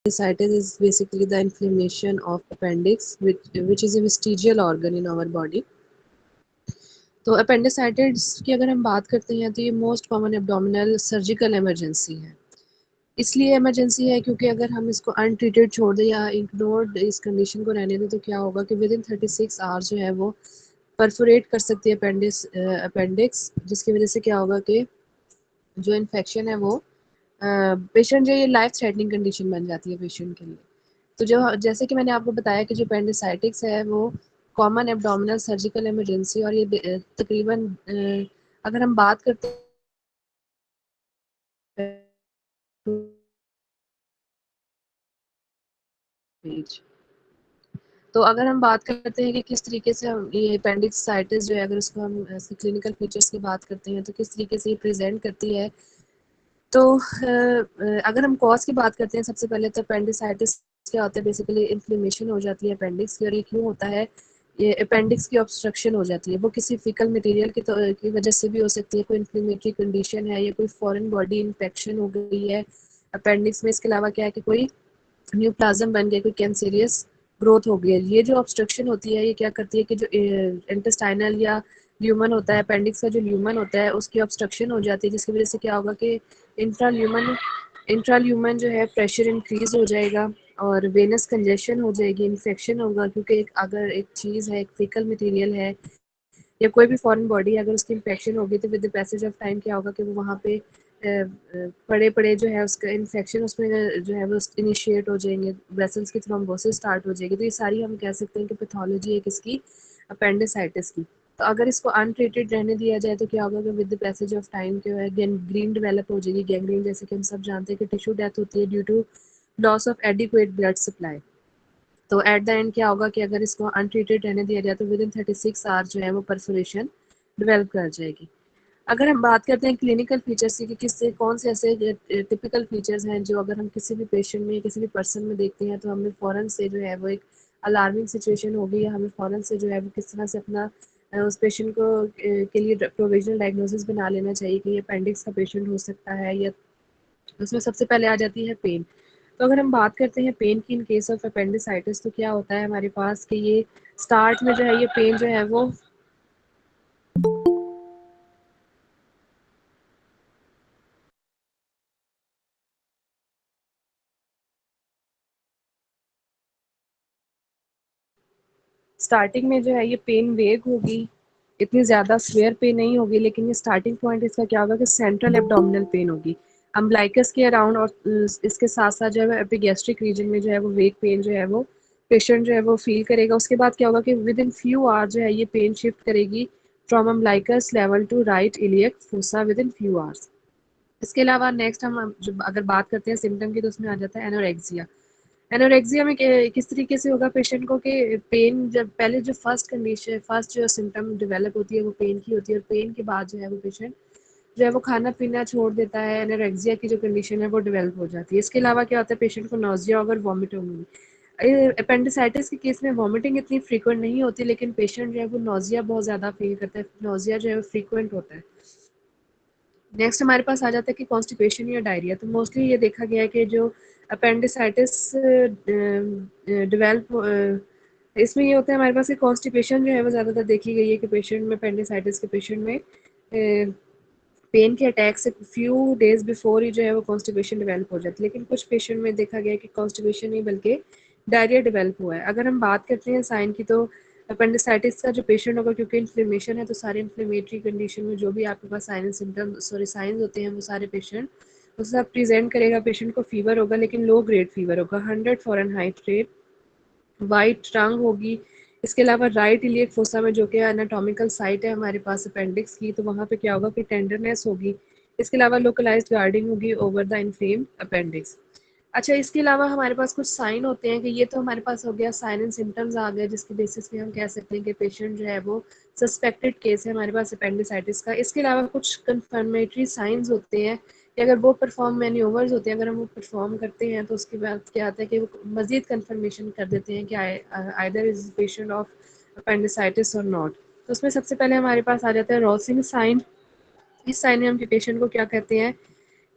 Appendicitis is basically the inflammation of appendix, which is a vestigial organ in our body. तो appendicitis की अगर हम बात करते हैं तो ये most common abdominal surgical emergency है। इसलिए इमरजेंसी है क्योंकि अगर हम इसको अनट्रीटेड छोड़ दें या इग्नोर्ड इस कंडीशन को रहने दें तो क्या होगा कि विद इन 36 आवर्स जो है वो परफोरेट कर सकती है अपेंडिक्स, जिसकी वजह से क्या होगा कि जो इन्फेक्शन है वो पेशेंट जो ये लाइफ थ्रेटनिंग कंडीशन बन जाती है पेशेंट के लिए। तो जो जैसे कि मैंने आपको बताया कि जो अपेंडिसाइटिस है वो कॉमन एब्डोमिनल सर्जिकल इमरजेंसी और ये तकरीबन अगर हम बात करते हैं तो अगर हम बात करते हैं कि किस तरीके से हम ये अपेंडिसाइटिस जो है अगर उसको हम इसकी क्लिनिकल फीचर्स की बात करते हैं तो किस तरीके से ये प्रेजेंट करती है। तो अगर हम कॉज की बात करते हैं सबसे पहले तो अपेंडिसाइटिस क्या होता है, बेसिकली इन्फ्लेमेशन हो जाती है अपेंडिक्स की, और ये क्यों होता है, ये अपेंडिक्स की ऑब्स्ट्रक्शन हो जाती है, वो किसी फिकल मटेरियल की वजह से भी हो सकती है, कोई इन्फ्लेमेटरी कंडीशन है या कोई फॉरेन बॉडी इन्फेक्शन हो गई है अपेंडिक्स में। इसके अलावा क्या है कि कोई न्यूप्लाज्म बन गया, कोई कैंसरियस ग्रोथ हो गई है। ये जो ऑब्स्ट्रक्शन होती है ये क्या करती है कि जो इंटेस्टाइनल या ल्यूमन होता है, अपेंडिक्स का जो ल्यूमन होता है उसकी ऑब्स्ट्रक्शन हो जाती है, जिसकी वजह से क्या होगा कि इंट्राल्यूमन जो है प्रेशर इंक्रीज हो जाएगा और वेनस कंजेशन हो जाएगी, इन्फेक्शन होगा, क्योंकि अगर एक चीज़ है, एक फिकल मटेरियल है या कोई भी फॉरेन बॉडी है, अगर उसकी इन्फेक्शन होगी तो with the passage of time क्या होगा कि वो वहाँ पे पड़े पड़े जो है उसका इन्फेक्शन उसमें जो है वो इनिशिएट हो जाएंगे, वेसल्स की थ्रोम्बोसिस स्टार्ट हो जाएगी। तो ये सारी हम कह सकते हैं कि पैथोलॉजी है किसकी, अपेंडिसाइटिस की। तो अगर इसको अनट्रीटेड रहने दिया जाए तो क्या होगा कि with the passage of time जो है गैंग्रीन डेवलप हो जाएगी। गैंग्रीन जैसे कि हम सब जानते हैं कि टिश्यू डेथ होती है due to loss of adequate blood supply. तो एट द एंड क्या होगा कि अगर इसको अनट्रीटेड रहने दिया जाए तो विद इन 36 आवर्स जो है वो परफोरेशन डेवलप कर जाएगी। अगर हम बात करते हैं क्लिनिकल फीचर्स की कि किससे कौन से ऐसे टिपिकल फीचर्स हैं जो अगर हम किसी भी पेशेंट में किसी भी पर्सन में देखते हैं तो हमें फ़ौरन से जो है वो एक अलार्मिंग सिचुएशन होगी, या हमें फ़ौरन से जो है वो किस तरह से अपना उस पेशेंट को के लिए प्रोविजनल डायग्नोसिस बना लेना चाहिए कि ये अपेंडिक्स का पेशेंट हो सकता है। या उसमें सबसे पहले आ जाती है पेन। तो अगर हम बात करते हैं पेन की इन केस ऑफ अपेंडिसाइटिस तो क्या होता है हमारे पास कि ये स्टार्ट में जो है ये पेन जो है वो स्टार्टिंग में जो है ये पेन वेग होगी, इतनी ज़्यादा स्वेयर पेन नहीं होगी, लेकिन ये स्टार्टिंग पॉइंट इसका क्या होगा कि सेंट्रल एब्डोमिनल पेन होगी अम्बलाइकस के अराउंड, और इसके साथ साथ जो है एपिगैस्ट्रिक रीजन में जो है वो वेग पेन जो है वो पेशेंट जो है वो फील करेगा। उसके बाद क्या होगा कि विद इन फ्यू आवर जो है ये पेन शिफ्ट करेगी from umbilicus level to right iliac fossa within few hours. इसके अलावा नेक्स्ट हम जब अगर बात करते हैं सिम्टम की तो उसमें आ जाता है एनोरेक्सिया। एनोरेक्सिया में किस तरीके से होगा पेशेंट को कि पेन जब पहले जो फर्स्ट जो सिम्टम डेवलप होती है वो पेन की होती है, और पेन के बाद जो है वो पेशेंट जो है वो खाना पीना छोड़ देता है। एनोरेक्सिया की जो कंडीशन है वो डेवलप हो जाती है। इसके अलावा क्या होता है पेशेंट को नोजिया और वॉमिट होगी। अपेंडिसाइटिस के केस में वॉमिटिंग इतनी फ्रीक्वेंट नहीं होती, लेकिन पेशेंट जो है वो नोजिया बहुत ज़्यादा फील करता है, नोजिया जो है वो फ्रीक्वेंट होता है। नेक्स्ट हमारे पास आ जाता है कि कॉन्स्टिपेशन या डायरिया। तो मोस्टली ये देखा गया है कि जो अपेंडिसाइटिस डेवलप इसमें ये होता है हमारे पास कि कॉन्स्टिपेशन जो है वो ज़्यादातर देखी गई है कि पेशेंट में अपेंडिसाइटिस के पेशेंट में पेन के अटैक से फ्यू डेज बिफोर ही जो है वो कॉन्स्टिपेशन डेवलप हो जाती है। लेकिन कुछ पेशेंट में देखा गया है कि कॉन्स्टिपेशन नहीं बल्कि डायरिया डेवलप हुआ है। अगर हम बात करते हैं साइन की तो अपेंडिसाइटिस का जो पेशेंट होगा, क्योंकि इन्फ्लेमेशन है तो सारे इन्फ्लेमेटरी कंडीशन में जो भी आपके पास साइंस होते हैं वो सारे पेशेंट उस सब प्रेजेंट करेगा। पेशेंट को फीवर होगा लेकिन लो ग्रेड फीवर होगा, 100 फ़ारेनहाइट, वाइट टंग होगी। इसके अलावा राइट इलियक फोसा में जो कि एनाटॉमिकल साइट है हमारे पास अपेंडिक्स की, तो वहाँ पे क्या होगा कि टेंडरनेस होगी। इसके अलावा लोकलाइज्ड गार्डिंग होगी ओवर द इन्फ्लेम्ड अपेंडिक्स। अच्छा, इसके अलावा हमारे पास कुछ साइन होते हैं कि ये तो हमारे पास हो गया साइन एंड सिम्टम्स आ गए, जिसकी बेसिस पे हम कह सकते हैं कि पेशेंट जो है वो सस्पेक्टेड केस है हमारे पास अपेंडिसाइटिस का। इसके अलावा कुछ कंफर्मेटरी साइंस होते हैं कि अगर वो परफॉर्म मैन्यूवर्स होते हैं, अगर हम वो परफॉर्म करते हैं तो उसके बाद क्या आता है कि वो मजीद कंफर्मेशन कर देते हैं कि either is patient of appendicitis और नॉट। तो उसमें सबसे पहले हमारे पास आ जाता है रॉसिंग साइन। इस साइन में हम पेशेंट को क्या कहते हैं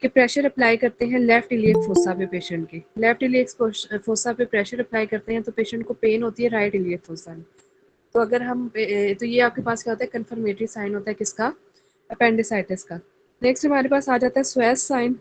कि प्रेशर अप्लाई करते हैं लेफ्ट इलियक फोसा पे पेशेंट के, लेफ्ट इलियक फोसा पे प्रेशर अप्लाई करते हैं तो पेशेंट को पेन होती है राइट इलियक फोसा में। तो अगर हम तो ये आपके पास क्या होता है, कन्फर्मेटरी साइन होता है किसका, अपेंडिसाइटिस का। नेक्स्ट हमारे पास आ जाता है स्वेस साइन।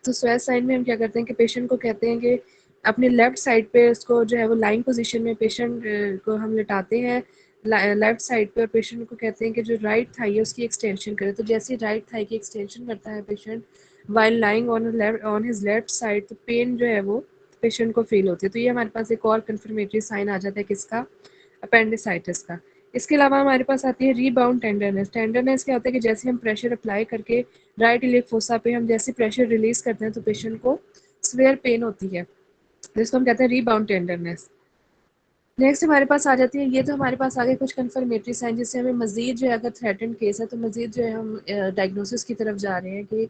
तो स्वेस साइन में हम क्या करते हैं कि पेशेंट को कहते हैं कि अपने लेफ्ट साइड पे उसको जो है वो लाइंग पोजीशन में पेशेंट को हम लिटाते हैं लेफ्ट साइड पे, और पेशेंट को कहते हैं कि जो राइट थाई है उसकी एक्सटेंशन करे। तो जैसे राइट थाई की एक्सटेंशन करता है patient while lying on his left side, तो पेन जो है वो पेशेंट को फील होती है। तो ये हमारे पास एक और कन्फर्मेटरी साइन आ जाता है किसका, अपेंडिसाइटिस का। इसके अलावा हमारे पास आती है रीबाउंड टेंडरनेस। टेंडरनेस क्या होता है कि जैसे हम प्रेशर अप्लाई करके राइट इलियक फोसा पे हम जैसे प्रेशर रिलीज करते हैं तो पेशेंट को स्वेयर पेन होती है, जिसको हम कहते हैं रीबाउंड टेंडरनेस। नेक्स्ट हमारे पास आ जाती है, ये तो हमारे पास आगे कुछ कन्फर्मेटरी साइन जिससे हमें मजीद जो है अगर थ्रेटेंड केस है तो मजीद जो है हम डायग्नोसिस की तरफ जा रहे हैं कि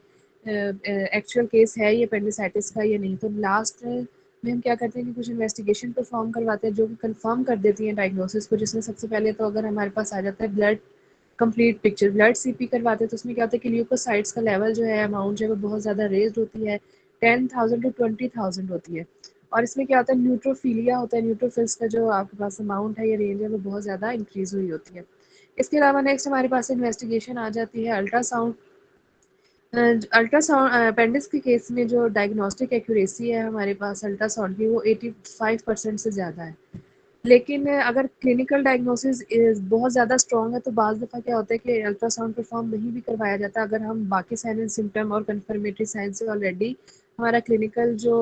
एक्चुअल केस है ये अपेंडिसाइटिस का या नहीं। तो लास्ट में हम क्या करते हैं कि कुछ इन्वेस्टिगेशन परफॉर्म करवाते हैं जो कि कंफर्म कर देती हैं डायग्नोसिस को, जिसमें सबसे पहले तो अगर हमारे पास आ जाता है blood complete picture, blood CP करवाते हैं तो उसमें क्या होता है कि ल्यूकोसाइट्स का लेवल जो है अमाउंट जो है वो बहुत ज़्यादा रेज्ड होती है, 10,000 टू 20,000 होती है। और इसमें क्या होता है, न्यूट्रोफिलिया होता है, न्यूट्रोफिल्स का जो आपके पास अमाउंट है या रेंज है वो बहुत ज़्यादा इंक्रीज हुई होती है। इसके अलावा नेक्स्ट हमारे पास इन्वेस्टिगेशन आ जाती है अल्ट्रासाउंड। अल्ट्रासाउंड अपेंडिक्स के केस में जो डायग्नोस्टिक एक्यूरेसी है हमारे पास अल्ट्रासाउंड की वो 85% से ज़्यादा है। लेकिन अगर क्लिनिकल डायग्नोसिस बहुत ज़्यादा स्ट्रॉन्ग है तो बाज़ दफ़ा क्या होता है कि अल्ट्रासाउंड परफॉर्म नहीं भी करवाया जाता अगर हम बाकी साइन एंड सिम्टम और कन्फर्मेटरी साइन से ऑलरेडी हमारा क्लिनिकल जो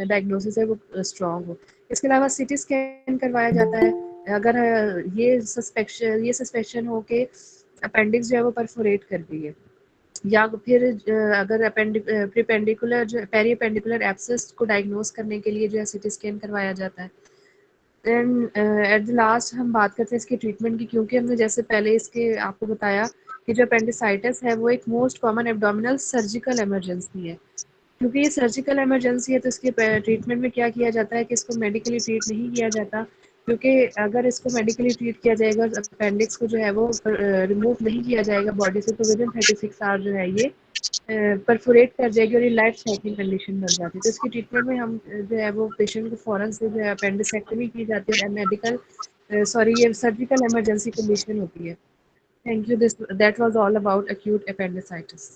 डायग्नोसिस है वो स्ट्रॉन्ग हो। इसके अलावा सीटी स्कैन करवाया जाता है अगर ये सस्पेक्शन हो कि अपेंडिक्स जो है वो परफोरेट कर गई है, या फिर अगर प्रीपेंडिकुलर जो पेरी अपेंडिकुलर एब्सेस को डायग्नोस करने के लिए जो है सीटी स्कैन करवाया जाता है। देन एट द लास्ट हम बात करते हैं इसकी ट्रीटमेंट की, क्योंकि हमने जैसे पहले इसके आपको बताया कि जो अपेंडिसाइटिस है वो एक most common abdominal surgical emergency है। क्योंकि ये सर्जिकल इमरजेंसी है तो इसके ट्रीटमेंट में क्या किया जाता है कि इसको मेडिकली ट्रीट नहीं किया जाता, क्योंकि अगर इसको मेडिकली ट्रीट किया जाएगा अपेंडिक्स को जो है वो रिमूव नहीं किया जाएगा बॉडी से तो विद इन 36 आवर जो है ये परफोरेट कर जाएगी और ये लाइफ थ्रेटनिंग कंडीशन बन जाती है। तो इसकी ट्रीटमेंट में हम जो है वो पेशेंट को फ़ौरन से जो है अपेंडिसेक्टमी की जाती है और मेडिकल सॉरी ये सर्जिकल इमरजेंसी कंडीशन होती है। Thank you, this that was all about acute appendicitis.